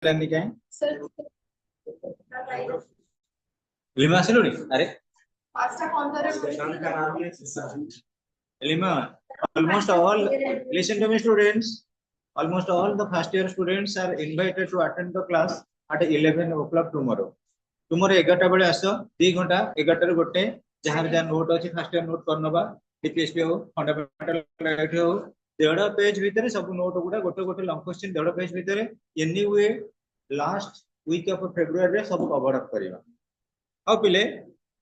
करनी क्या है लिमा से लोड़ी अरे lima almost all listen to me students almost all the first year students are invited to attend the class at 11 o'clock tomorrow 11 बेले आस 2 घंटा 11 गोटे जहां जहां नोट अच्छी फर्स्ट ईयर नोट करनबा डीपीएसपी हो फंडामेंटल राइट हो 1.5 पेज भितर सब नोट गुडा गोटे गोटे लॉन्ग क्वेश्चन 1.5 पेज भितर anyway last week of February रे सब कवर अप करबा अब पिले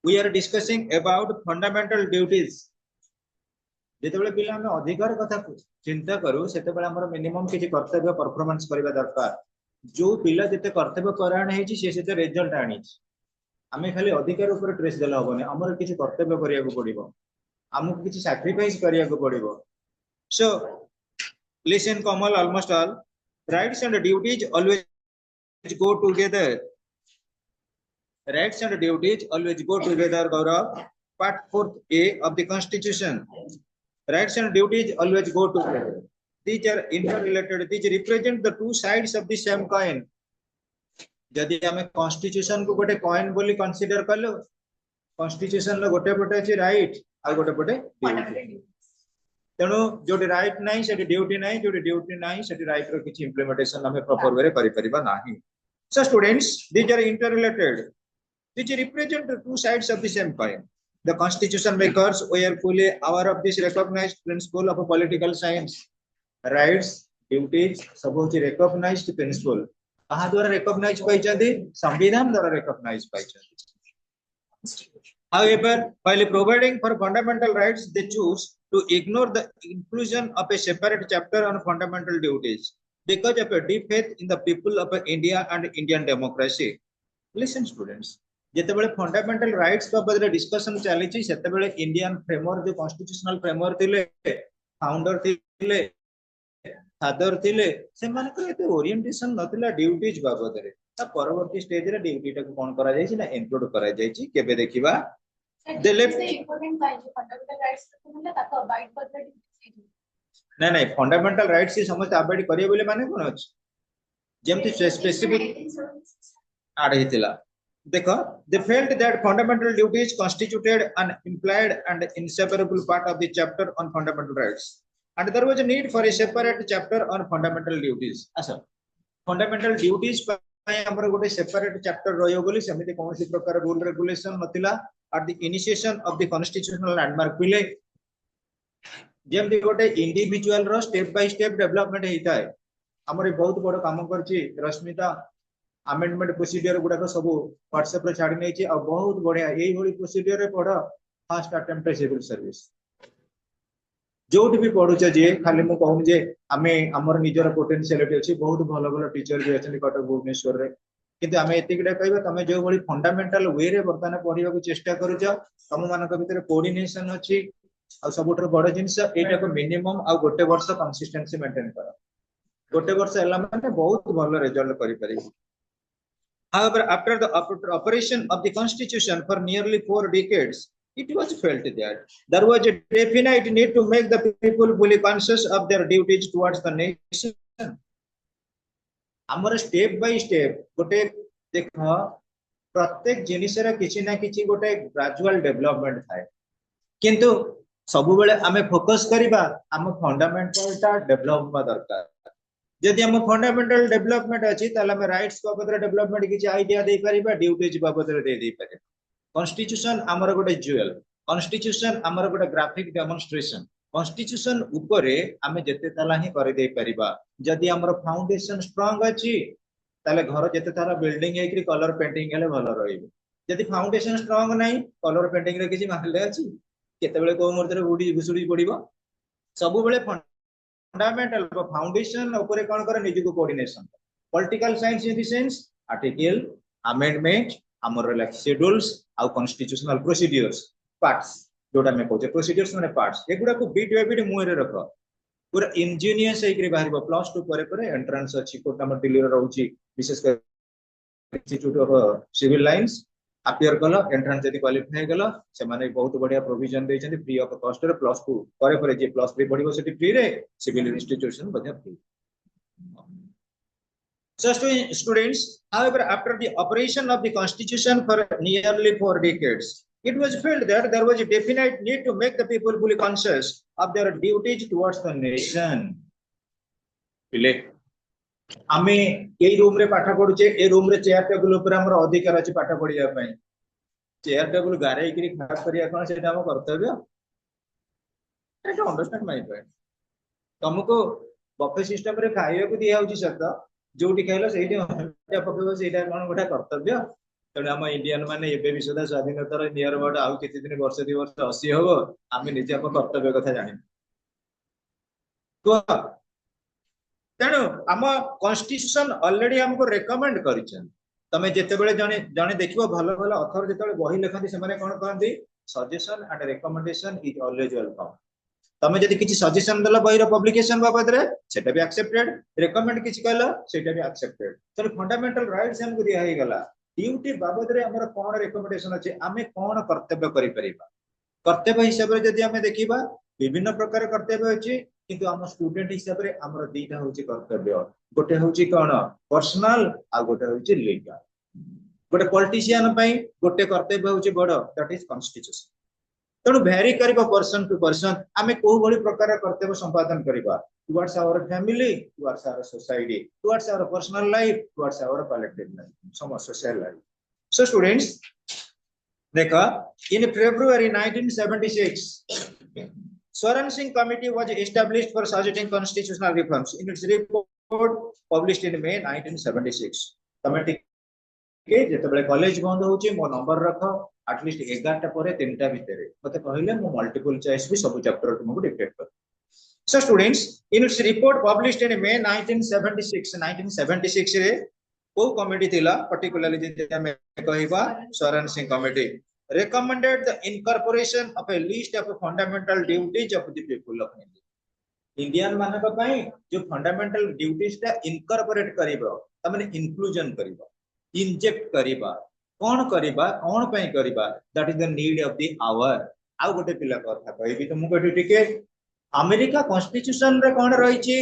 we are discussing about fundamental duties जेतेबेले पिला हम अधिकार कथा चिंता करू सेतेबेले हमर मिनिमम किछि कर्तव्य परफॉर्मेंस करबा दरकार जो पिला जेते कर्तव्य कराण हेछि से सेते रिजल्ट आनी आमे खाली अधिकार ऊपर ट्रेस देला होबने हमर किछि कर्तव्य करिया को पड़िबो हमकु किछि सैक्रिफाइस करिया को पड़िबो so listen Kamal almost all rights and duties always go together rights and duties always go together Gaurav part 4a of the constitution rights and duties always go together these are interrelated these represent the two sides of the same coin जदि हमें constitution को गोटे coin बोली consider करलो constitution लो गोटे पटे अछि right आ गोटे पटे duty तेणु जो राइट नाही सेठी ड्यूटी नाही जो ड्यूटी नाही सेठी राइट रो किछि इंप्लीमेंटेशन हमें प्रॉपर वे करि परिबा नाही so students these are interrelated which represent the two sides of the same coin the constitution makers were fully aware of this recognized principle of a political science rights duties सब होची recognized principle कहा द्वारा recognize पाइछथि संविधान द्वारा recognize पाइछथि however while providing for fundamental rights they choose to ignore the inclusion of a separate chapter on fundamental duties because of a deep faith in the people of India and Indian democracy. Listen students, जेतेबेले fundamental rights का बदले discussion चली छी सेतेबेले Indian framework जो constitutional framework थिले founder थिले father थिले से माने को एते ओरिएंटेशन नथिला ड्यूटीज बाबद रे ता परवर्ती स्टेज रे ड्यूटी टा कोन करा जाय छी ना इंक्लूड करा जाय छी केबे देखिबा दे लेफ्ट इंपोर्टेंट काई फंडामेंटल राइट्स मतलब ताको अबाइड करते नहीं नहीं फंडामेंटल राइट्स से समस्त अबाइड करिए बोले माने कोन अछि जेमति स्पेसिफिक आड हितला देखो they felt that fundamental duties constituted an implied and inseparable part of the chapter on fundamental rights and there was a need for a separate chapter on fundamental duties अच्छा fundamental duties ପାଇଁ ଆମର ଗୋଟେ separate chapter ରହିବ ବୋଲି ସେମିତି କୌଣସି ପ୍ରକାର rule regulation नथिला at the initiation of the constitutional landmark बिले जेमति गोटे इंडिविजुअल रो स्टेप बाय स्टेप डेवलपमेंट हेता है हमरे बहुत बड़ काम करछि रश्मिता अमेंडमेंट प्रोसीजर गुडा को सब व्हाट्सएप रे छाडी नै छी आ बहुत बढ़िया एई होली प्रोसीजर रे पढ फर्स्ट अटेम्प्ट सिविल सर्विस जोट भी पढु छ जे खाली मु कहूं जे आमे हमर निजर पोटेंशियलिटी अछि बहुत भलो भलो टीचर भी अछि कटक भुवनेश्वर रे किंतु आमे एतिकटा कहबा तमे जो भली फंडामेंटल वे रे वर्तमान पढिबा को चेष्टा करू छ तम मानक भीतर कोऑर्डिनेशन अछि आ सबुठर बड़ जिंस एटा को मिनिमम आ गोटे वर्ष कंसिस्टेंसी मेंटेन कर गोटे वर्ष एला माने बहुत भलो रिजल्ट करि परिबो however after the operation of the constitution for nearly 4 decades it was felt that there was a definite need to make the people fully conscious of their duties towards the nation हमर step by step गोटे देखो प्रत्येक जिनिस रे किछि ना किछि गोटे ग्रेजुअल डेवलपमेंट थाए किंतु सब बेले आमे फोकस करिबा हम फंडामेंटल ता डेवलप बा दरकार जदि हम फंडामेंटल डेवलपमेंट अछि ताला हम राइट्स बाबद डेवलपमेंट किछि आईडिया दे परिबा ड्यूटीज बाबद दे परिबा कॉन्स्टिट्यूशन हमर गोटे ज्वेल कॉन्स्टिट्यूशन हमर गोटे ग्राफिक डेमोन्स्ट्रेशन कॉन्स्टिट्यूशन ऊपर आमे जते ताला ही कर दे परिबा जदि हमर फाउंडेशन स्ट्रांग अछि ताले घर जते तारा बिल्डिंग हेकरी कलर पेंटिंग हेले भलो रहिबो जदि फाउंडेशन स्ट्रांग नाही कलर पेंटिंग रे किछि मानले अछि केतेबेले को मोरतरे उडी घुसुडी पडिबो सब बेले फंडामेंटल फाउंडेशन ऊपर कोन करे निज को coordination political science in the sense article amendment हमर रिलैक्स शेड्यूल्स आ कॉन्स्टिट्यूशनल प्रोसीजर्स पार्ट्स जोटा में कहते प्रोसीजर्स माने पार्ट्स एगुडा को बीट बाय बीट मुरे रख पूरा इंजीनियर्स हेकरी बाहर प्लस 2 परे एंट्रेंस अछि कोटा में दिल्ली रे रहउची विशेष कर institute of civil lines appear कल एंट्रेंस जदी क्वालिफाई गला से माने बहुत बढ़िया प्रोविजन दे छथि फ्री ऑफ कॉस्ट रे प्लस 2 परे जे प्लस 3 पढिबो सेठी फ्री रे सिविल इंस्टीट्यूशन बजा free So students, however, after the operation of the constitution for nearly 4 decades, it was felt that there was a definite need to make the people fully conscious of their duties towards the nation. आमे ए room रे पाठ पढुचे ए room रे chair table ऊपर हमर अधिकार अछि पाठ पढिया पई चेयर टेबल गारे कि खास करिया कोन सेटा हम कर्तव्य एटा अंडरस्टैंड माय पॉइंट तुमको बफे सिस्टम रे खाइया को दिया होची सत जोटी खाइलो सेठी हटा पकेबो सेटा कोन गोटा कर्तव्य तने हम इंडियन माने एबे भी सुधा स्वाधीनता रे नियर अबाउट आउ केते दिन वर्ष 2 वर्ष 80 होबो आमे निजे अपन कर्तव्य कथा जानि तो तेणु आम कॉन्स्टिट्यूशन ऑलरेडी हमको रेकमेंड करिछन तमे जेते बेले जने जने देखिबो भलो भलो अथर जेते बेले बही लेखंती से माने कोन कहंती suggestion and recommendation is always welcome तमे जदि किछि सजेशन देला बही रो पब्लिकेशन बाबत रे सेटा भी एक्सेप्टेड रेकमेंड किछि कहला सेटा भी एक्सेप्टेड तो फंडामेंटल राइट्स हमको दिया हे गला ड्यूटी बाबत रे हमर कोन रिकमेंडेशन अछि आमे कोन कर्तव्य करि परिबा कर्तव्य हिसाब रे जदि हमें देखिबा विभिन्न प्रकार कर्तव्य अछि किंतु हम स्टूडेंट हिसाब रे हमर दीटा होची कर्तव्य गोटे होची कोन पर्सनल आ गोटे होची लीगल गोटे पॉलिटिशियन पई गोटे कर्तव्य होची बड़ दैट इज कॉन्स्टिट्यूशन तणु भेरी करबो पर्सन टू पर्सन आमे को बड़ी प्रकार कर्तव्य संपादन करबा towards our family towards our society towards our personal life towards our collective life सम सोशल लाइफ सो स्टूडेंट्स देखा in February 1976 Swaran Singh Committee was established for suggesting constitutional reforms. In its report published in May 1976, committee के जेते बेले college बंद होची मो number रखो at least 11 टा परे 3 टा भितरे मते कहले मो मल्टीपल चॉइस भी सब चैप्टर तुमको डिक्टेट कर so students in its report published in May 1976 रे को कमिटी थिला पर्टिकुलरली जे हमें कहबा Swaran Singh committee recommended the incorporation of a list of fundamental duties of the people of India. Indian मानक पई जो fundamental duties ता incorporate करिबो त माने inclusion करिबो inject करिबा कोन पई करिबा that is the need of the hour आ गोटे पिला कथा कहबी त मु कहि टिके अमेरिका कॉन्स्टिट्यूशन रे कोन रही छि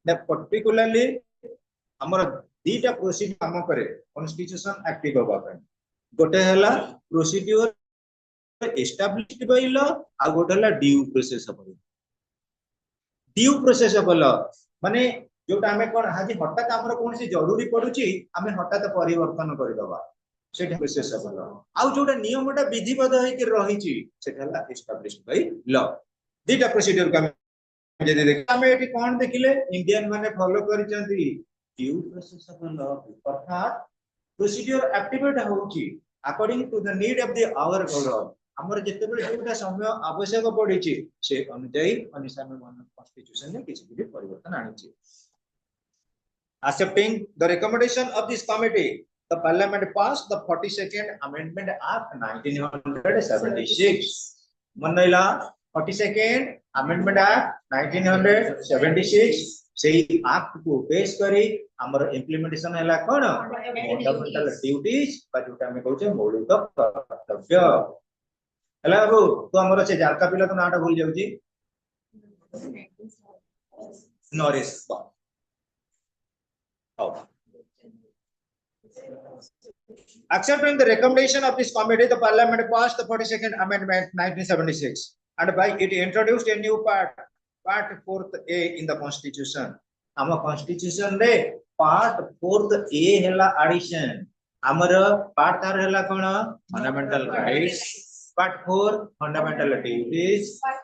द पर्टिकुलरली हमर दीटा प्रोसीजर काम करे कॉन्स्टिट्यूशन एक्टिव होबा पई गोटे हला प्रोसीड्यूर एस्टैब्लिश्ड बाय लॉ आ गोटे हला ड्यू प्रोसेस ऑफ लॉ माने जोटा हमें कोन हाजी हठात हमर कोन से जरूरी पडुची हमें हठात परिवर्तन करि दबा सेटा प्रोसेस ऑफ लॉ आ जोटा नियमटा विधिबद्ध है कि रही छि सेटा हला एस्टैब्लिश्ड बाय लॉ दीटा प्रोसीड्यूर का जे देख हमें एटी कोन देखिले इंडियन माने फॉलो करिसंती ड्यू प्रोसेस ऑफ लॉ अर्थात प्रोसीड्यूर एक्टिवेट होची according to the need of the hour overall हमर जते बेले जोटा समय आवश्यक पड़ी छि से अनुଯାयी अनुसार मन कॉन्स्टिट्यूशन ने किछि भी परिवर्तन आनी छि accepting the recommendation of this committee the parliament passed the 42nd amendment act 1976 मनैला 42nd amendment act 1976 सेही एक्ट को बेस करी हमर इंप्लीमेंटेशन हैला कोन फंडामेंटल ड्यूटीज बा जोटा हम कहू छै मौलिक कर्तव्य हैला बाबू तो हमर से जारका पिला तो नाटा भूल जाउ छी Norris accepting the recommendation of this committee the parliament passed the 42nd amendment 1976 and by it introduced a new part 4th A in the constitution our constitution रे part 4th A हैला addition हमर part 3 हैला कोन fundamental rights part 4 fundamental duties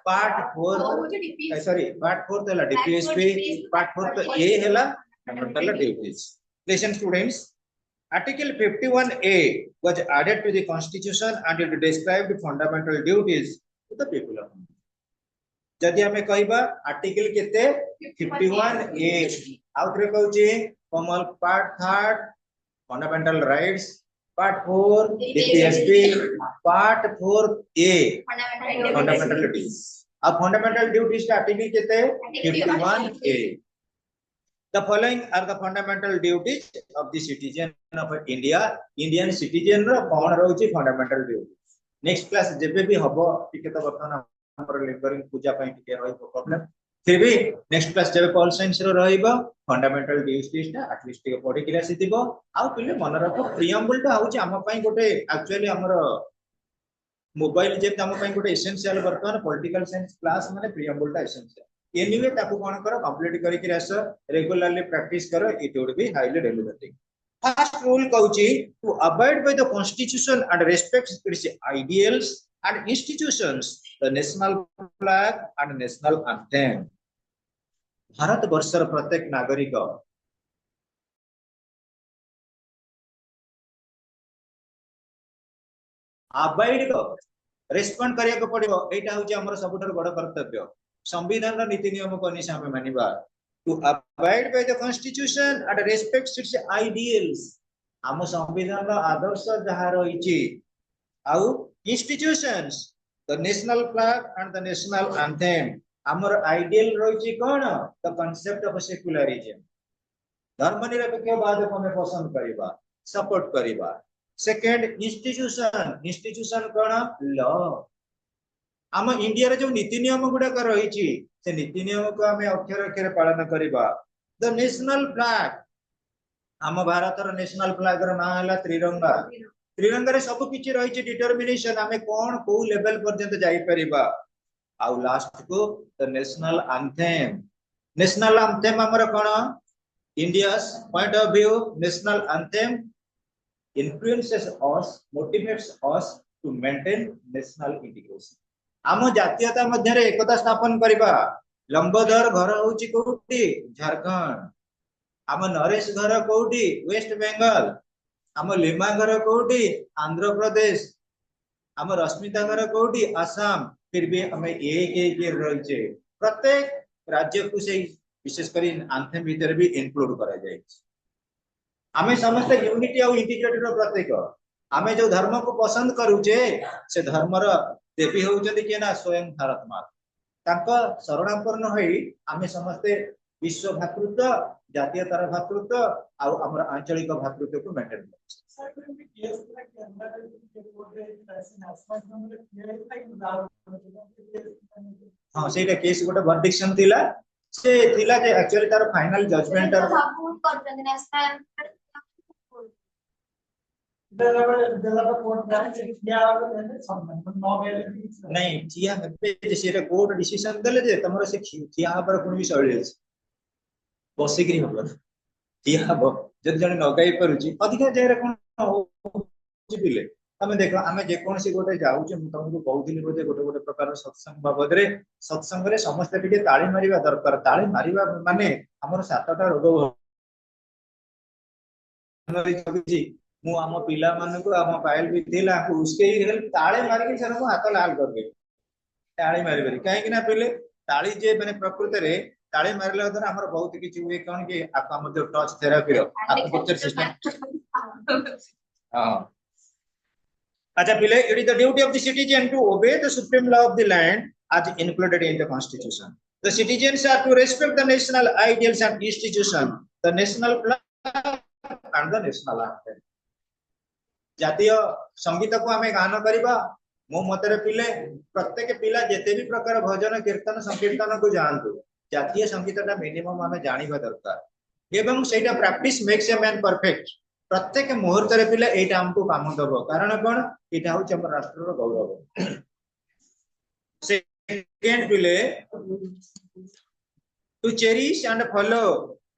part 4 sorry part 4 हैला DPSP part 4th A हैला fundamental duties listen students article 51A was added to the constitution and it described fundamental duties to the people of India जदि हमें कहबा article केते 51A आउटरे कहउची common part 3 fundamental rights part 4 DPSP part 4A fundamental duties अब fundamental duties का article केते 51A the following are the fundamental duties of the citizen of India Indian citizen रो कोन रहउची फंडामेंटल ड्यूटी नेक्स्ट क्लास जेबे भी हबो टिके तो बर्तन हमर लेबरिंग पूजा पई टिके रही प्रॉब्लम फिर भी नेक्स्ट क्लास जब पॉल साइंस रो रहइबो फंडामेंटल ड्यूटीज टा एटलीस्ट के पढी कि आसीथिबो आ पिले मन रखो प्रियम्बल टा होची हम पई गोटे एक्चुअली हमर मोबाइल जे हम पई गोटे एसेंशियल वर्तमान पॉलिटिकल साइंस क्लास माने प्रियम्बल टा एसेंशियल एनीवे ताकू कोन करो कंप्लीट करी कि आस रेगुलरली प्रैक्टिस करो it would be highly relevant first rule कहूची to avoid by the constitution and respect its ideals and institutions the national flag and national anthem भारत वर्षर प्रत्येक नागरिक अवॉइड रेस्पोंड करिया पड़ो एटा होची हमर सबुठार बड़ कर्तव्य संविधान नीति नियम को निशा में मानिबा to avoid by the constitution and respect its ideals हम संविधान आदर्श जहा रहिची आउ institutions the national flag and the national anthem amar ideal roichi kon the concept of secularism धर्म निरपेक्षवाद को हमें पसंद करिबा सपोर्ट करिबा सेकंड इंस्टीट्यूशन कोन लॉ हम इंडिया रे जो नीति नियम गुडा कर रहिची से नीति नियम को हमें अक्षर अक्षर पालन करिबा द नेशनल फ्लैग हम भारत रो नेशनल फ्लैग रो नाम हला त्रिरंगा त्रिरंगा रे सब किछि रहिछि डिटरमिनेशन हमें कोन को लेवल पर्यंत जाई परिबा आउ लास्ट को द नेशनल एंथम हमर कोन India's point of view national anthem influences us motivates us to maintain national integration हम जातीयता मध्य रे एकता स्थापन करिबा लंबोदर घर होछि कोठी झारखंड हम नरेश घर कोठी वेस्ट बंगाल हम लिमा घर कोठी आंध्र प्रदेश हम रश्मिता घर कोठी आसाम फिर भी हमें एक रही प्रत्येक राज्य को से विशेष कर एंथम भीतर भी इंक्लूड करा जाए हमें समस्त यूनिटी और इंटीग्रेटेड प्रत्येक हमें जो धर्म को पसंद करूचे से धर्मर देवी होउचंदी के ना स्वयं भारत माता शरणापन्न होई हमें समस्ते विश्व भातृत्व जातीयतार भातृत्व आउ हमर आंचलिक भातृत्व को मेंटेन हां सेटा केस गोटे वर्डिक्शन थिला से थिला जे एक्चुअली तार फाइनल जजमेंट नहीं किया हेबे से कोर्ट डिसीजन देले जे तमरो से किया पर कोन भी सळले बसिकरी हबो किया हबो जद जने नगाई परुची अधिक जेरे कोन होची पिले तमे देखो आमे जे कोन से गोटे जाउचे म तुमको कहउथिली बोजे गोटे गोटे प्रकार सत्संग बाबद रे सत्संग रे समस्त टिके ताळी मारिबा दरकार ताळी मारिबा माने हमर सातटा रोग मु आम पिला मान को आम पायल भी थिला को उसके ही ताळे मारि के सर को हाथ लाल कर दे ताळी मारि बरी काहे कि ना पहिले ताळी जे माने प्रकृति रे ताळे मारला द्वारा हमर बहुत किछि हुए कोन कि आपका मतलब टच थेरेपी रो आकुपंक्चर सिस्टम हां अच्छा पहिले it is the duty of the citizen to obey the supreme law of the land as included in the constitution the citizens are to respect the national ideals and institution the national flag and the national anthem जातीय संगीत को हमें गान करिबा मो मतरे पिले प्रत्येक पिला जेते भी प्रकार भजन कीर्तन संकीर्तन को जानतु जातीय संगीतटा मिनिमम हमें जानिबा दरकार एवं सेटा practice makes a man perfect प्रत्येक मुहूर्त रे पिले एटा हमको काम दबो कारण कोन एटा होछ हमर राष्ट्र रो गौरव सेकंड पिले to cherish and follow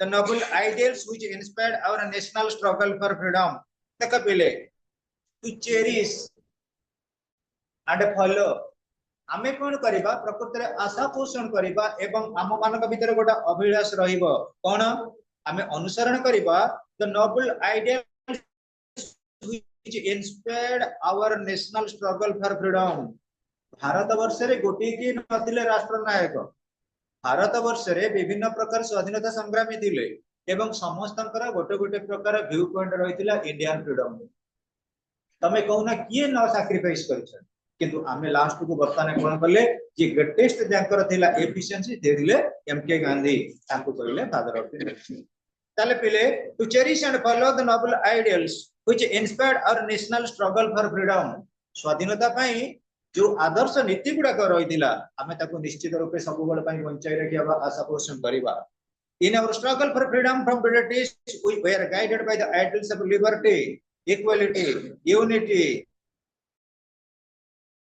the noble ideals which inspired our national struggle for freedom तक पिले टू चेरिश एंड फॉलो आमे कोन करिबा प्रकृति रे आशा पोषण करिबा एवं आम मानक भीतर गोटा अभिलाष रहिबो कोन आमे अनुसरण करिबा the noble ideals which inspired our national struggle for freedom Bharat वर्ष रे गोटी की नथिले राष्ट्र नायक भारत वर्ष रे विभिन्न प्रकार स्वाधीनता संग्रामी थिले एवं समस्तंकर गोटे गोटे प्रकार व्यू पॉइंट रहितिला इंडियन फ्रीडम तमे कहूना किए न सैक्रिफाइस करिछ किंतु आमे लास्ट को बर्तमान कोन करले जे ग्रेटेस्ट जंकर थिला एफिशिएंसी देथिले एमके गांधी ताको कहले फादर ऑफ द नेशन ताले पिले to cherish and follow the noble ideals which inspired our national struggle for freedom स्वाधीनता पई जो आदर्श नीति गुड़ाक रही आम निश्चित रूप सब बचाई रखा आशा पोषण करवा। In our struggle for freedom from British, we were guided by the ideals of liberty, equality, unity,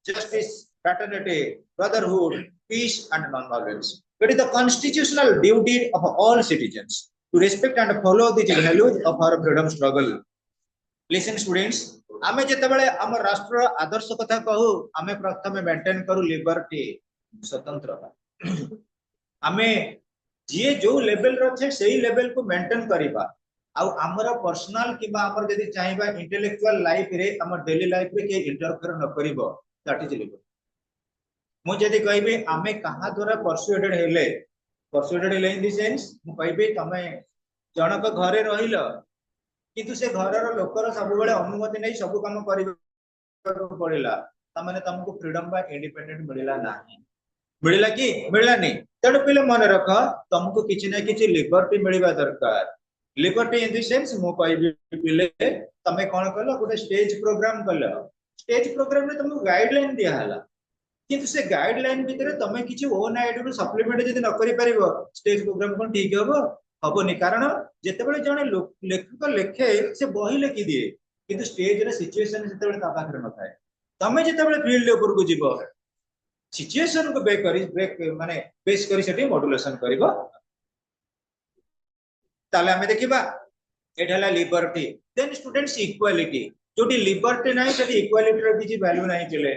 justice, fraternity, brotherhood, peace, and non-violence. It is the constitutional duty of all citizens to respect and follow the values of our freedom struggle. Listen, students. आमे जेतेबेले आम राष्ट्र आदर्श कथा कहू आमे प्रथमे maintain करू liberty स्वतंत्रता। आमे जे जो लेवल रे से लेवल को मेंटेन करबा आउ हमर पर्सनल किबा हमर जदी चाहिबा इंटेलेक्चुअल लाइफ रे हमर डेली लाइफ रे के इंटरफेयर न करबो दैट इज लिबर्टी। मु जदी कहबे आमे कहा द्वारा परसुएटेड हेले इन द सेंस मु कहबे तमे जनक घरे रहिलो किंतु से घरर लोकर सब बेले अनुमति नै सब काम करबा पड़िला तमाने तुमको फ्रीडम बा इंडिपेंडेंट मिलला नाही मिलला कि मिलला नहीं तेणु पे मन रख तुमको किसी ना किसी लिबर्टी मिलवा दरकार। लिबर्टी इन द सेंस मु कहबे तमे कोन कलो गोटे स्टेज प्रोग्राम कलो स्टेज प्रोग्राम रे तुमको गाइडलाइन दिया हला किंतु से गाइडलाइन भितर तमे किछि ओन आइडिया सप्लीमेंट जदि न करि परिबो स्टेज प्रोग्राम कोन ठीक हबो हबोनी। कारण जेतेबेले जने लेखक लेखे से बही लिखि दिए किंतु स्टेज रे सिचुएशन जेतेबेले ता पाखरे न थाए तमे जेतेबेले फील्ड ऊपर को जीवो सिचुएशन को ब्रेक माने बेस करी सेठी मॉड्यूलेशन करिवो। ताले हमें देखिबा एठाला लिबर्टी देन स्टूडेंट्स इक्वालिटी जोटी लिबर्टी नाही सेठी इक्वालिटी रो किछि वैल्यू नाही चले।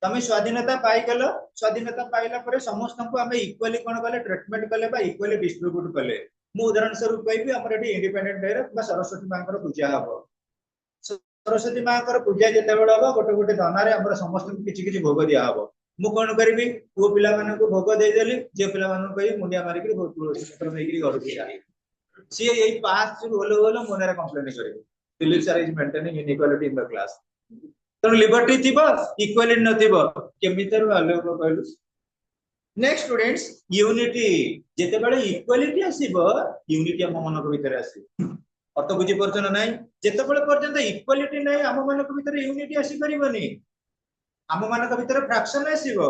तमे स्वाधीनता पाई गलो स्वाधीनता पाइला परे समस्त को हमें इक्वाली कोन कले ट्रीटमेंट कले बा इक्वाली डिस्ट्रीब्यूट कले। मु उदाहरण स्वरूप कहबी हमर एठी इंडिपेंडेंट डे रे बा सरस्वती मांकर पूजा हबो सरस्वती मांकर पूजा जेतेबेले हबो गोटे गोटे दाना रे हमर समस्त को किछि किछि भोग दिया हबो। मु कोन करबी पु पिला मानन को भोग दे देली जे पिला मानन कहि मुंडिया मारि के भोग नेगिरी घर के जाई सी एई पास से होलो होलो मोनेरा कंप्लेन करे Dilip sir is maintaining inequality in the class. तो लिबर्टी थिबो इक्वालिटी न थिबो केमितर वाले को कहलु। नेक्स्ट स्टूडेंट्स यूनिटी जेतेबेले इक्वालिटी आसीबो यूनिटी हम मन को भीतर आसी अर्थ बुझी परछन नाही जेतेबेले पर्यंत इक्वालिटी नाही हम मन को भीतर यूनिटी आसी परिबनी आम मान भीतर फ्रैक्शन आसीबो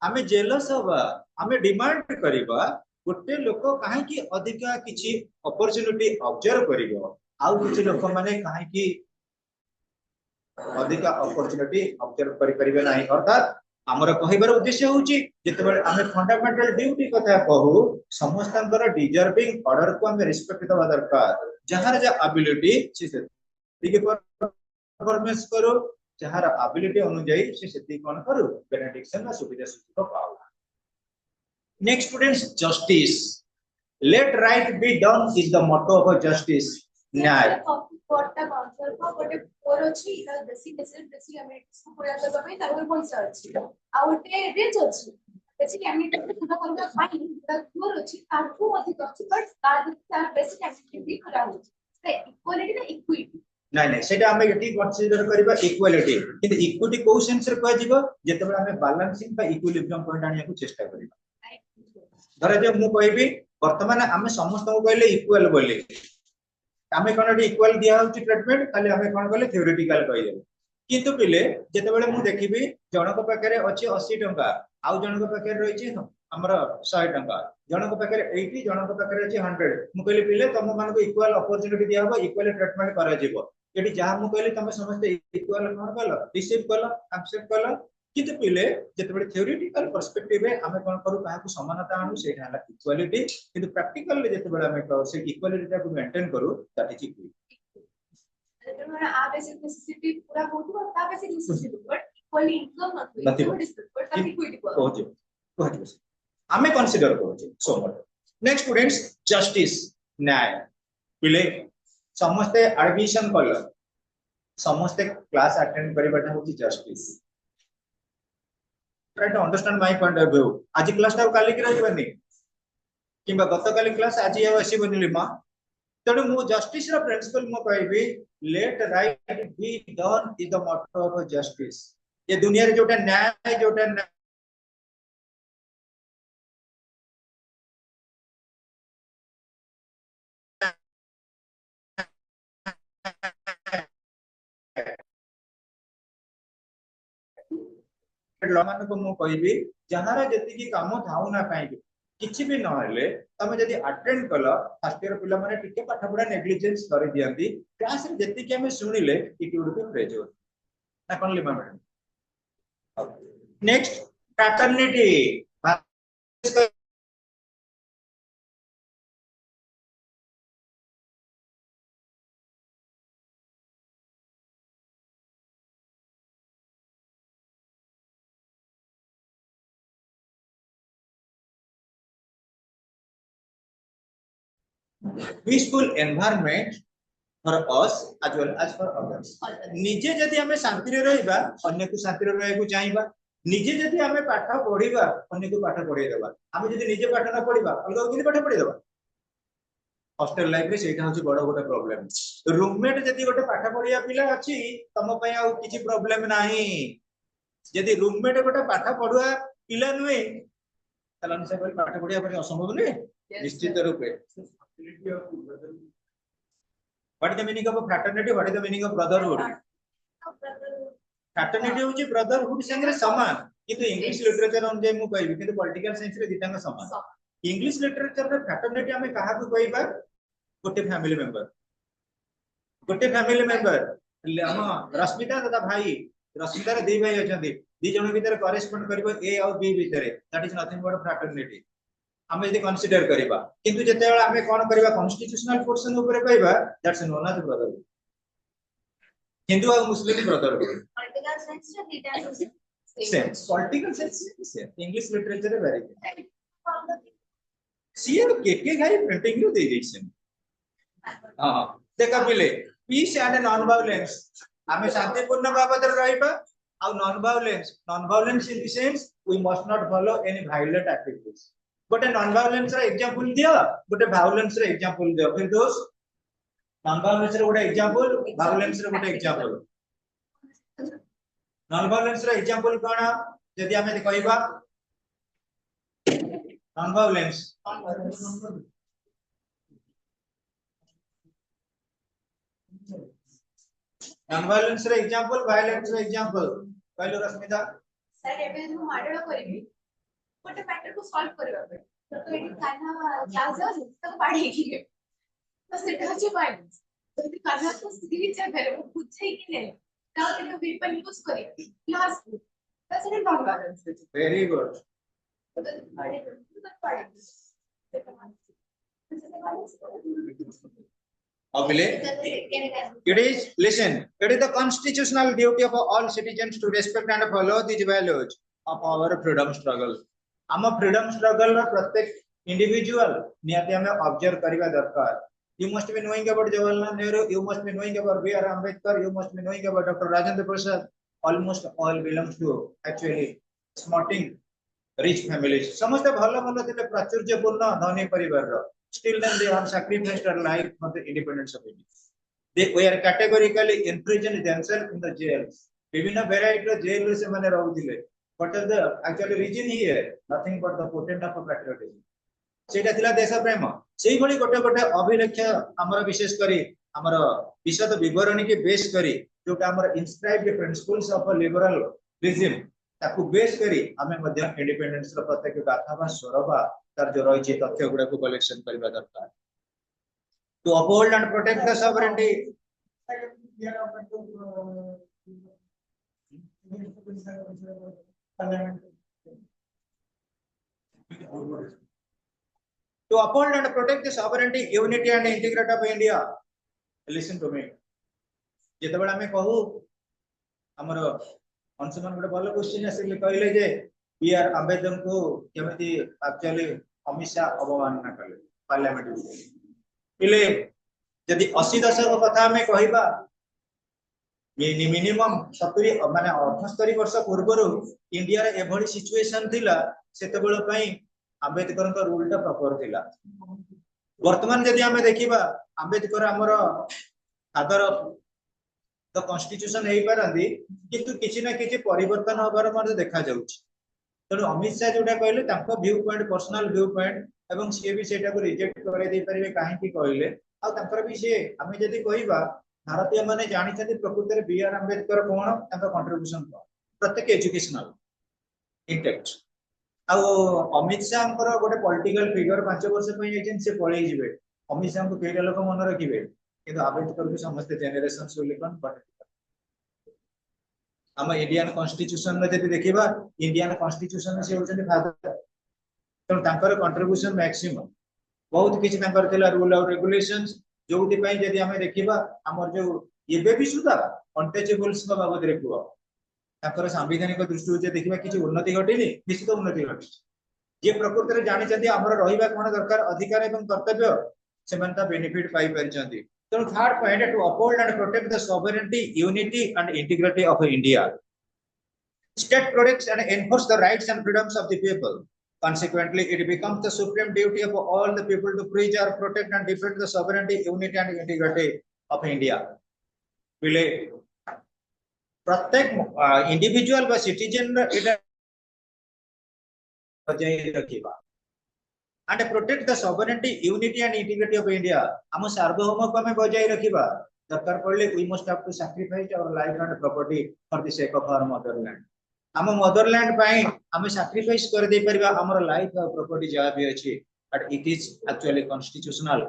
आमे जेलस हबा आमे डिमांड करबा गोटे लोक काहे कि अधिक किछि अपॉर्चुनिटी ऑब्जर्व करिवो आउ किछि लोक माने काहे कि अधिक अपॉर्चुनिटी ऑब्जर्व करि परिबे नाही। अर्थात हमर कहिबार उद्देश्य होउची जेतेबेले आमे फंडामेंटल ड्यूटी कथा कहू समस्तंकर डिजर्विंग ऑर्डर को आमे रिस्पेक्ट देबा दरकार जहार जे एबिलिटी से ठीक परफॉर्मेंस करो जहार एबिलिटी अनुसार से सेति कोन करू बेनेडिक्शन ना सुविधा सुविधा पाऊ। Next students justice let right be done is the motto of justice न्याय कोटा काउंसिल को गोटे फोर अछि ता बेसिक बेसिक एमिनिटीज को पूरा करबा में तार पैसा अछि आ ओटे रिच अछि बेसिक एमिनिटीज पूरा करबा पाई ता फोर अछि तार को अधिक अछि बट तार बेसिक एमिनिटीज भी करा होछि ते इक्वालिटी ना इक्विटी नहीं नहीं सेटा हमें एटी कंसीडर करबा इक्वालिटी किंतु इक्विटी को सेंस रे कहै जीवो जेतेबेले हमें बैलेंसिंग बा इक्विलिब्रियम पॉइंट आनिया को चेष्टा करबा। धरे जे मु कहबी वर्तमान हमें समस्त को कहले इक्वल बोली आमे कोन इक्वल दिया होची ट्रीटमेंट खाली आमे कोन कहले थ्योरेटिकल कहले किंतु पिले जेतेबेले मु देखिबी जनक पाखरे अछि 80 टंका आउ जनक पाखरे रहि छि हमर 100 टंका जनक पाखरे 80 जनक पाखरे अछि 100 मु कहले पिले तम मान को इक्वल अपॉर्चुनिटी दिया हो इक्वल ट्रीटमेंट करा जेबो एटी जहा मु कहले तमे समस्त इक्वल कोन कहलो रिसीव करलो एक्सेप्ट करलो किंतु पिले जेतेबेले थ्योरेटिकल पर्सपेक्टिव रे आमे कोन करू काहा को समानता आनु सेटा हला इक्वालिटी किंतु प्रैक्टिकल रे जेतेबेले आमे से इक्वालिटी को मेंटेन करू दैट इज इक्विटी। तमरा आ बेसिक नेसेसिटी पूरा होतु ता basic necessity but equally income नथि बट ता इक्विटी कहू आमे कंसीडर करू so much. Next students justice न्याय पिले समस्त एडमिशन कल समस्त क्लास अटेंड करबाटा होची justice try to understand my point of view आज क्लास ता काली कि रहबनी किबा गत काली क्लास आज या आसी बनिली मा तणु मु जस्टिस रो प्रिंसिपल मु कहबी let right be done is the motto of justice ये दुनिया रे जोटा न्याय जोटा ल मान को मु कहबी जहार जति की काम थाउ ना काई किछि भी नहले तमे जदि अटेंड कल फर्स्ट ईयर पिला माने टिके पाठ पढा नेग्लिजेंस कर दियंती क्लास रे जति की हमें सुनिले इट वुड बी प्रेजर ना कोन लिमा madam next fraternity peaceful environment for us as well as for others निजे जदि हमें शांति रे रहिबा अन्य को शांति रे रहै को चाहिबा निजे जदि हमें पाठ पढिबा अन्य को पाठ पढै देबा हमें जदि निजे पाठ न पढिबा अलग को पाठ पढै देबा हॉस्टल लाइफ रे सेटा होची बड़ गोटे प्रॉब्लम रूममेट जदि गोटे पाठ पढिया पिला अछि तम पय आ किछि प्रॉब्लम नाही जदि रूममेट गोटे पाठ पढुआ पिला नुए तलन से पाठ पढिया पर असंभव नै निश्चित रूपे What is the meaning of a fraternity? What is the meaning of brotherhood? Fraternity होची brotherhood संगे समान किंतु इंग्लिश लिटरेचर हम जे मु कहबी किंतु पॉलिटिकल साइंस रे दिटांग समान इंग्लिश लिटरेचर रे fraternity हमें कहा को कहबा गोटे फैमिली मेंबर हम रश्मिता तथा भाई रश्मिता रे दी भाई अछंती दी जण भीतर करेस्पोंड करबो ए और बी भीतर that is nothing but fraternity हमें यदि कंसीडर करबा किंतु जते बेला हमें कोन करबा कॉन्स्टिट्यूशनल पोर्शन ऊपर कहबा that's known as brotherhood Hindu और मुस्लिम ब्रदरहुड पॉलिटिकल साइंस रे data same political science same English literature very सीए के गाई प्रिंटिंग रो दे दैछन हां देखा पिले पीस एंड नॉन वायलेंस हमें शांतिपूर्ण बाबत रहइबा और non violence in the sense we must not follow any violent activities गोटे नॉन वायलेंस रे एग्जांपल दियो गोटे वायलेंस रे एग्जांपल दियो फिर दोस्त नॉन वायलेंस रे गोटे एग्जांपल वायलेंस रे गोटे एग्जांपल नॉन वायलेंस रे एग्जांपल कोन जदि हमें कहबा नॉन वायलेंस रे एग्जांपल वायलेंस रे एग्जांपल कहलो रश्मिता सर एबे जो माडळ करबी गोटे मैटर को सॉल्व करबा पे तो एटी काना क्लास जाऊ तो पढ़ी की तो सेटा होची फाइनेंस तो एटी काना तो सीधी चा करे वो पूछे कि नहीं ता एटा वेपन यूज करे क्लास तो सेटा नॉन बैलेंस वेरी गुड तो Abile, it is listen. It is the constitutional duty of all citizens to respect and follow these values of our freedom struggle. हम फ्रीडम स्ट्रगल रो प्रत्येक individual नियति हमें observe करबा दरकार you must be knowing about Jawaharlal Nehru you must be knowing about B R Ambedkar you must be knowing about doctor Rajendra Prasad almost all belongs to actually स्मॉटिंग rich families समस्त भलो भलो थिले प्राचुर्यपूर्ण धनी परिवार रो still then they have sacrificed their life for the independence of India they were are categorically imprisoned themselves in the gels विभिन्न वेराइटी रो जेल रे से माने रहउथिले What is the actual reason here? Nothing but the potent of patriotism. सेटा थिला देश प्रेम सेही भली गोटे गोटे अभिलेख हमर विशेष करी हमर विशद विवरणी के बेस करी जोटा हमर inscribed principles of liberal regime ताकू बेस करी हमें मध्य इंडिपेंडेंस रो प्रत्येक गाथा बा स्वरबा तार जो रही तथ्य गुडा को कलेक्शन करबा दरकार to uphold and protect the sovereignty to uphold and protect the sovereignty, unity and integrity of India. Listen to me. जेतेबेला हमें कहू हमर अंशमान गोटे भलो क्वेश्चन आसिले कहले जे बी आर आंबेडकर को केमिति एक्चुअली अमिशा अवमानना कले पार्लियामेंट पिले यदि 80 दशक कथा हमें कहबा मिनिमम 70 माने 78 वर्ष पूर्व इंडिया रे एभली सिचुएशन थिला सेतेबेल पई आंबेडकर का रूल टा प्रॉपर थिला वर्तमान यदि हमें देखिबा आंबेडकर हमर फादर द कॉन्स्टिट्यूशन हेई परंदी किंतु किछि ना किछि परिवर्तन होबार मध्ये देखा जाउछि तनो अमित शाह जोटा कहले ताको view point personal view point एवं सी भी सेटा को रिजेक्ट करे दे परिबे काहे की कहले आ ताकर भी से हमें यदि कहबा भारतीय माने जानि छथि प्रकृति रे बी आर आंबेडकर कोन ताका कंट्रीब्यूशन प्रत्येक एजुकेशनल इंटेक्ट आ अमित शाह गोटे पॉलिटिकल फिगर 5 वर्ष से पलि जिवे अमित शाह को केटा लोक मन रखिए किंतु आंबेडकर को समस्त जेनेरेशन आम इंडियन कॉन्स्टिट्यूशन जब देखा इंडियन कॉन्स्टिट्यूशन से होती फादर तेणु कंट्रीब्यूशन मैक्सिमम बहुत किसी रूल और रेगुलेशंस जो जदि आम देखा आमर जो ये भी सुधा अनटचेबल्स बाबद कुह सांविधानिक दृष्टि देखा किसी उन्नति घटी निश्चित उन्नति घटी जे प्रकृति में जानी आमर रहा कौन दरकार अधिकार एवं कर्तव्य से बेनिफिट पाई पारिछंती तेणु third point two uphold and protect the sovereignty unity and integrity of India state protects and enforce the rights and freedoms of the people consequently it becomes the supreme duty of all the people to preserve protect and defend the sovereignty unity and integrity of India बिले प्रत्येक individual बा citizen एटा बजाय रखिबा and protect the sovereignty unity and integrity of India हम सार्वभौम को हमें बजाय रखिबा दरकार पड़ले we must have to sacrifice our life and property for the sake of our motherland हम मदरलैंड पाई हम सैक्रिफाइस कर दे परबा हमर लाइफ और प्रॉपर्टी जहा भी अछि but it is actually constitutional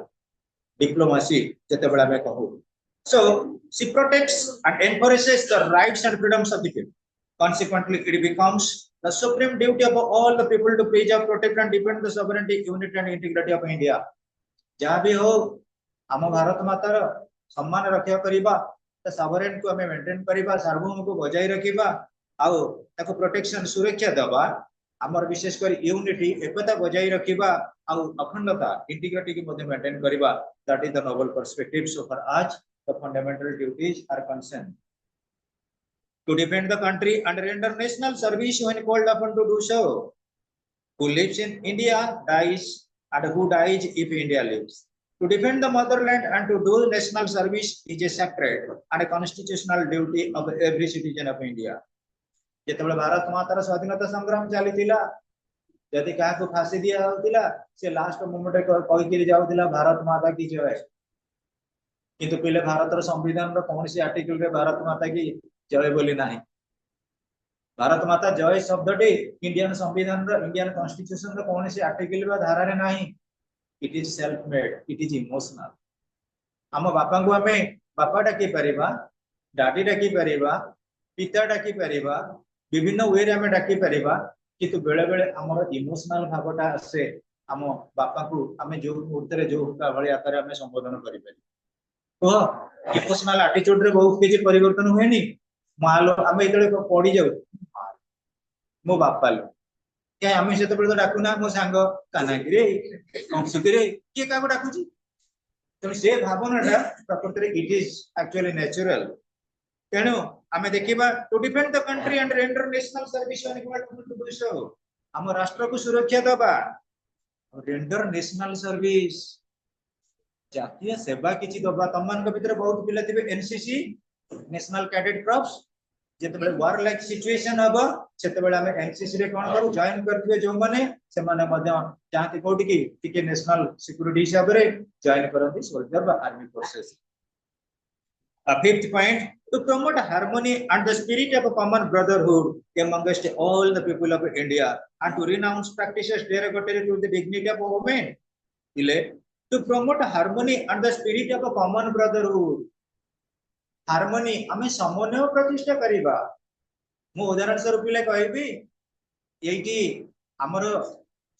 diplomacy जते बडा में कहू so she protects and एनफोर्सेस the rights and freedoms of the people consequently it becomes the supreme duty of all the people to preserve protect and defend the sovereignty unity and integrity of India जहा भी हो हम भारत माता रो सम्मान रक्षा करिबा त sovereign को हमें मेंटेन करिबा सार्वभौम को बजाय रखिबा आउ ताको प्रोटेक्शन सुरक्षा दबा हमर विशेष कर यूनिटी एकता बजाय रखिबा आउ अखंडता इंटीग्रिटी की मध्ये मेंटेन करिबा that is the noble perspective so for आज the fundamental duties are concern to defend the country and render national service when called upon to do so who lives in India dies and who dies if India lives to defend the motherland and to do national service is a sacred and a constitutional duty of every citizen of India जेतेबेले भारत मातार स्वाधीनता संग्राम चलीथिला जदि क्या को फांसी दिया होतिला से लास्ट मोमेंट कहि के जाउतिला भारत माता की जय किंतु पहले भारत संविधान रो कौन सी आर्टिकल रे भारत माता की जय बोली नाही भारत माता जय शब्दटी इंडियन संविधान रो इंडियन कॉन्स्टिट्यूशन रो कौन सी आर्टिकल बा धारा रे नाही it is self made it is emotional हम बापा को हमें बापा डाकी परिबा डाडी डाकी परिबा पिता डाकी परिबा विभिन्न वे रे डाकी परिबा किंतु बेले बेले हमर इमोशनल भावटा आसे हम बापा को हमें जो मुहूर्त रे जो भली आकार हमें संबोधन करि पारि तो इमोशनल एटीट्यूड रे बहुत किछि परिवर्तन होएनी मालो हमें इतले पड़ी जाउ मो बापा लो क्या हमें से तो बेले डाकुना मो सांग कानागी रे कंसुती रे के का को डाकुची तो से भावनाटा प्रकृति रे इट इज एक्चुअली नेचुरल तेणु आमे देखिबा to defend the country and render national service when equal to do so हम राष्ट्र को सुरक्षा दबा रेंडर नेशनल सर्विस जातीय सेवा किछि दबा तमन के भीतर बहुत पिला थिबे एनसीसी नेशनल कैडेट क्रॉप्स जेतेबेले वार लाइक सिचुएशन हबो सेतेबेले हमें एनसीसी रे कोन करू जॉइन करथिबे जो माने से माने मध्य चाहते कोठी की टिके नेशनल सिक्योरिटी हिसाब रे जॉइन करथि सोल्जर बा army forces A fifth point, to promote harmony and the spirit of a common brotherhood amongst all the people of India and to renounce practices derogatory to the dignity of women. To promote harmony and the spirit of a common brotherhood. Harmony, हमें समन्वय प्रतिष्ठा करिबा मु उदाहरण स्वरूप ले कहबी एठी हमर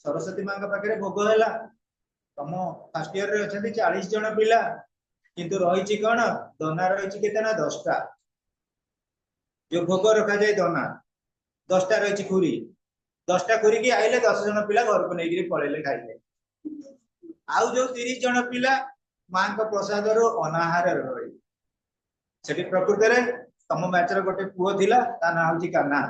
सरस्वती मां का पाखरे भोग हैला तम फर्स्ट ईयर रे अछंती 40 जण पिला किंतु रही कौन दना रही केतना 10टा जो भोग रखा जाए दना 10टा रही खुरी 10टा खुरी की आइले 10 जन पिला घर को नहीं पड़े खाइले आउ जो 30 जन पिला मां का प्रसाद रो अनाहार रही सेठी प्रकृति रे तम मैचर गोटे पुओ थिला ता ना होची काना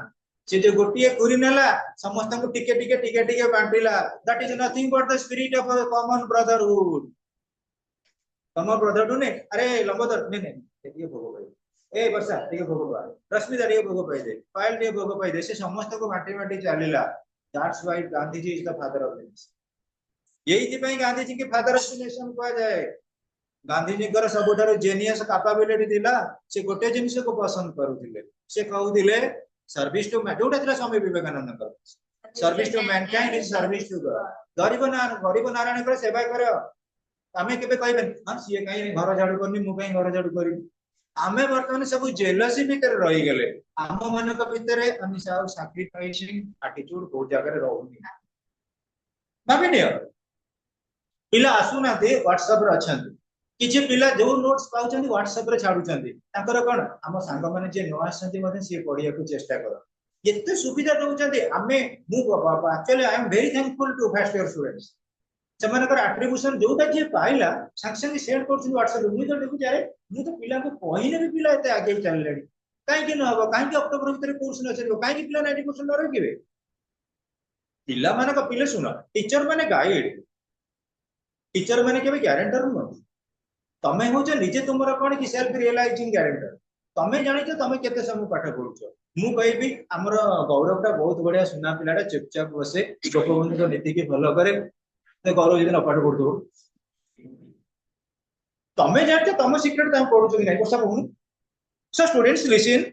से जो गोटिए खुरी नेला समस्त को टिके टिके टिके टिके बांटिला that is nothing but the spirit of a common brotherhood तम ब्रदर ने अरे लंबोदर ने ये भोग पाई ए वर्षा टिके भोग पा रश्मिता टिके भोग पाई दे पायल टिके भोग पाई दे से समस्त को बांटी बांटी चलीला that's why Gandhi ji is the father of nation यही थी पई गांधी जी के फादर ऑफ नेशन कहा जाए गांधी जी कर सबुठार जेनियस कैपेबिलिटी दिला से गोटे जिनिस को पसंद करूथिले से कहउथिले सर्विस टू मैन जोटा थिला स्वामी विवेकानंद कर service to mankind is service to God गरीब नारायण कर सेवा कर आमे केबे कहबे हां सिए काई घर झाड़ू करनी मु काई घर झाड़ू करी आमे वर्तमान सब जेलसी भीतर रही गेले आम मानक भीतर अनिशा सैक्रिफाइसिंग एटीट्यूड बहुत जगह रहउनी भाबिनियो पिला आसुना दे व्हाट्सएप रे अछंती किछि पिला जो नोट्स पाउछंती व्हाट्सएप रे छाडुछंती ताकर कोन हम सांग माने जे न आछंती मध्ये से पढिया को चेष्टा कर एते सुविधा दउछंती आमे मु actually I am very thankful to first year students सेमानकर एट्रिब्यूशन जोटा जे पाइला संग शेयर करछन व्हाट्सएप मु तो देखु जारे मु तो पिला को कहिने भी पिला एते आगे चललेडी काहे कि न हबो काहे कि अक्टोबर भीतर कोर्स न चलबो काहे कि पिला 90% न रखिबे पिला मानक पिले सुनो टीचर माने गाइड टीचर माने केबे गारंटर न तमे हो जे निजे तुमरा कोन कि सेल्फ रियलाइजिंग गारंटर तमे जानि छ तमे केते समय पाठ पढुछ मु कहबी हमर गौरवटा बहुत बढ़िया सुना पिलाटा चुपचाप बसे गोपबंधु तो नीति के फॉलो करे ते गौरव जदि न पाठ पढुतो तमे जानि छ तम सीक्रेट तम पढुछ कि नै कोसा कहू so students listen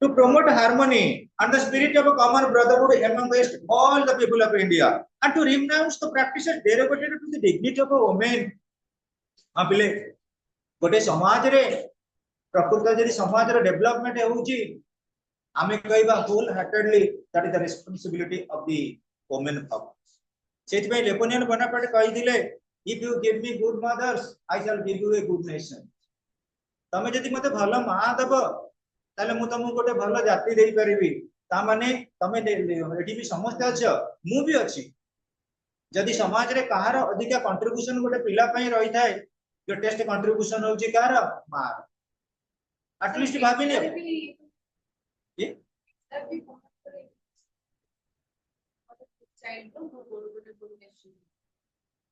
to promote harmony and the spirit of a common brotherhood amongst all the people of India and to renounce the practices derogated to the dignity of a woman अबिले गोटे समाज रे प्रकृत जदि समाज रे development होउची आमे कहबा wholeheartedly that is the responsibility of the women of सेति पे लेपोनियन बोनापार्ट कहि दिले if you give me good mothers I shall give you a good nation तमे जदि मते भलो मा दबो ताले मु तुमको गोटे भलो जाति देई परिबी ता माने तमे एठी भी समस्त अछ मु भी अछि जदि समाज रे कहार अधिका कंट्रीब्यूशन गोटे पिला पई रही थाए जो टेस्ट कंट्रीब्यूशन होउची कार मा एटलीस्ट भाबिले ये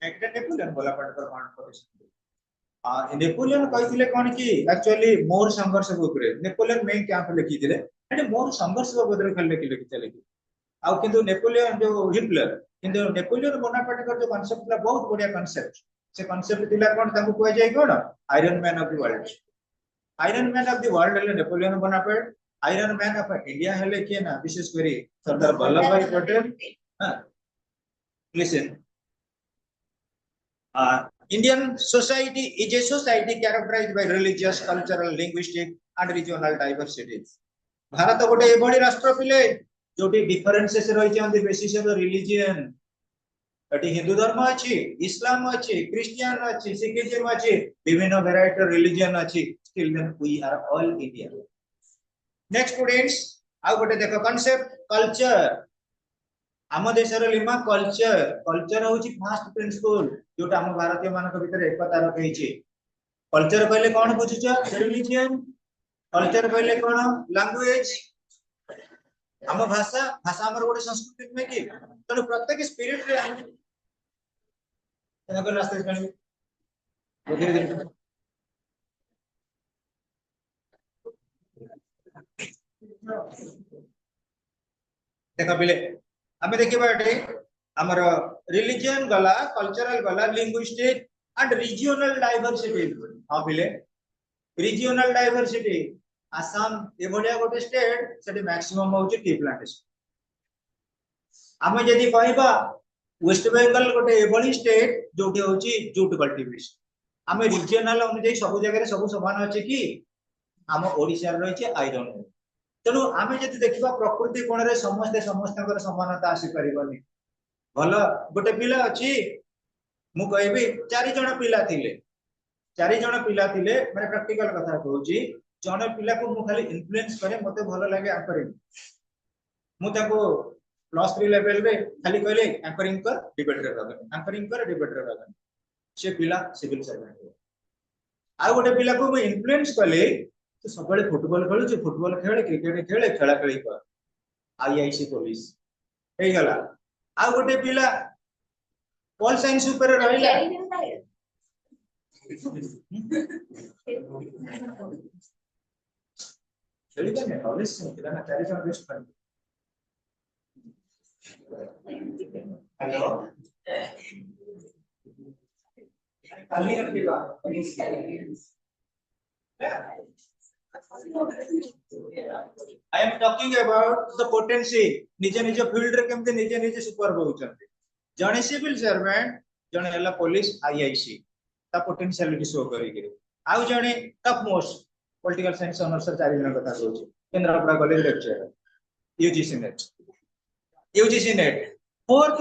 एकटा नेपोलियन बोला पड़ कर मान पर नेपोलियन कहिथिले कोन की एक्चुअली मोर संघर्ष ऊपर नेपोलियन में क्या लिखि दिले एटे मोर संघर्ष बदल कर लिखि चले की आ किंतु नेपोलियन जो हिटलर किंतु नेपोलियन बोनापार्ट का जो कांसेप्ट था बहुत बढ़िया कांसेप्ट से कांसेप्ट दिला कोन ताकू कोइ जाय कोन iron man of the world iron man of the world है Napoleon Bonaparte iron man of India है के ना विशेष करी सरदार वल्लभ भाई पटेल हां listen Indian society is a society characterized by religious, cultural, linguistic and regional diversity. Bharat गोटे एभली राष्ट्र पिले जोटी डिफरेंसेस रही on the basis of the religion एटी हिंदू धर्म अछि इस्लाम अछि क्रिश्चियन अछि सिखिज्म अछि विभिन्न वैरायटी रिलीजन अछि still then we are all Indian next students आ गोटे देखो कांसेप्ट कल्चर आम देशर लिमा कल्चर कल्चर होची फर्स्ट प्रिंसिपल जोटा हम भारतीय मानक भीतर एकता रखैछि कल्चर कहले कोन बुझुछ रिलीजन कल्चर कहले कोन लैंग्वेज हम भाषा भाषा हमर गोटे संस्कृति में कि तने प्रत्येक स्पिरिट रे हम तने रास्ते कनी देखा बिले हमें देखिबा एटे हमर रिलीजन गला कल्चरल गला लिंग्विस्टिक एंड रीजनल डाइवर्सिटी हां बिले रीजनल डाइवर्सिटी आसाम एभलिया गोटे स्टेट सेठी मैक्सिमम होची टी प्लांटेशन हमें जदी कहबा वेस्ट बंगाल गोटे एभली स्टेट जोटी होची जूट कल्टीवेशन हमें रीजनल अनुसार सब जगह सब समान अछि कि हम ओडिसा रे रहिছে आयरन तेणु आम जब देखा प्रकृति कोण रे समस्ते समस्तकर समानता आसी परिबनी भल गोटे पिला अछि मु कहबी 4 जण पिला थिले 4 जण पिला थिले माने प्रैक्टिकल कथा कहूची जण पिला को मु खाली इन्फ्लुएंस करे मते भलो लागे एंकरिंग मु ताको +3 लेवल रे खाली कहले एंकरिंग कर डिबेट रे रगन एंकरिंग कर डिबेट रे रगन से पिला सिविल सर्वेंट आ गोटे पिला को मु इन्फ्लुएंस कले तो सब फुटबॉल खेलु फुटबॉल खेले क्रिकेट खेले खेला खेली कर आईआईसी पुलिस हे गला आ गोटे पिला पॉल साइंस ऊपर रहिला खेली के नॉलेज से पिला ना 4 जन बेस्ट फ्रेंड हेलो खाली रखिएगा I am talking about the potency. निजे निजे फील्ड रे केमते निजे निजे सुपर होउचंती. जणे सिविल सर्वेंट जणे हला पुलिस आईआईसी ता पोटेंशियलिटी शो करी के. आउ जणे top most political science honours चारि जण कथा कहूची. Kendrapara college lecture UGC NET fourth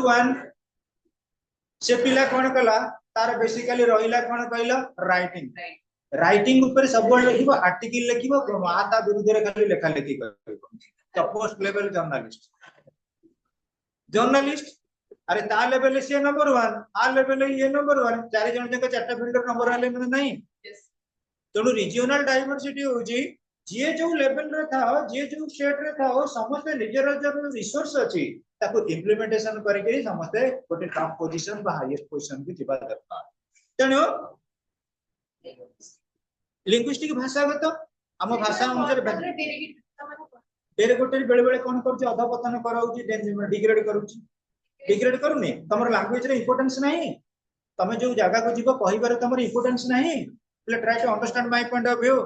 one से पिला कोन कला तार बेसिकली रहिला कोन कहलो राइटिंग ऊपर सब लिखिबो आर्टिकल लिखिबो माता विरुद्ध रे खाली लेखा लेखी करबो तो पोस्ट लेवल जर्नलिस्ट अरे ता लेवल से नंबर 1 आ लेवल ये नंबर 1 चारि जण जक चारटा फील्डर नंबर आले मन नहीं तेणु रिजियोनल डाइवर्सिटी होजी जे जो लेवल रे था जे जो स्टेट रे था समस्त निजर जो रिसोर्स अछि ताको इंप्लीमेंटेशन करके समस्त गोटे टॉप पोजीशन बा हाईएस्ट पोजीशन की जिबा दरकार तेणु लिंग्विस्टिक भाषागत आम भाषा अनुसार डेरिवेटिव बेले बेले कोन करछि अधपतन कराउछि डिग्रेड करूनी तमर लैंग्वेज रे इंपोर्टेंस नहीं तमे जो जगह को जीव कहिबार तमर इंपोर्टेंस नहीं please try to understand my point of view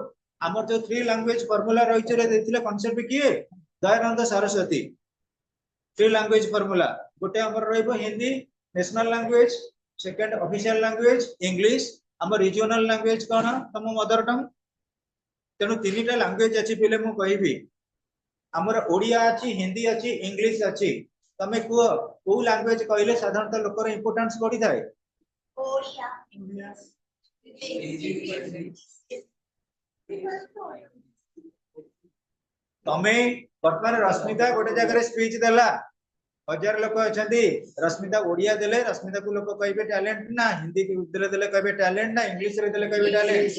हमर जो 3 लैंग्वेज फार्मूला रहिछ रे देथिले कांसेप्ट किए दयानंद सरस्वती 3 लैंग्वेज फार्मूला गोटे हमर रहइबो Hindi national language second official language English हमर रीजनल लैंग्वेज कोन तम मदर टंग तेनु तीनटा लैंग्वेज अछि पहिले मु कहिबी हमर ओडिया अछि हिंदी अछि इंग्लिश अछि तमे को लैंग्वेज कहले साधारणतः लोकर इंपोर्टेंस बढी थाए ओडिया तमे वर्तमान रश्मिता गोटे जगह स्पीच देला 1000 लोक अछंती रश्मिता ओडिया देले रश्मिता को लोक कहबे टैलेंट ना हिंदी के देले कहबे टैलेंट ना इंग्लिश रे देले कहबे टैलेंट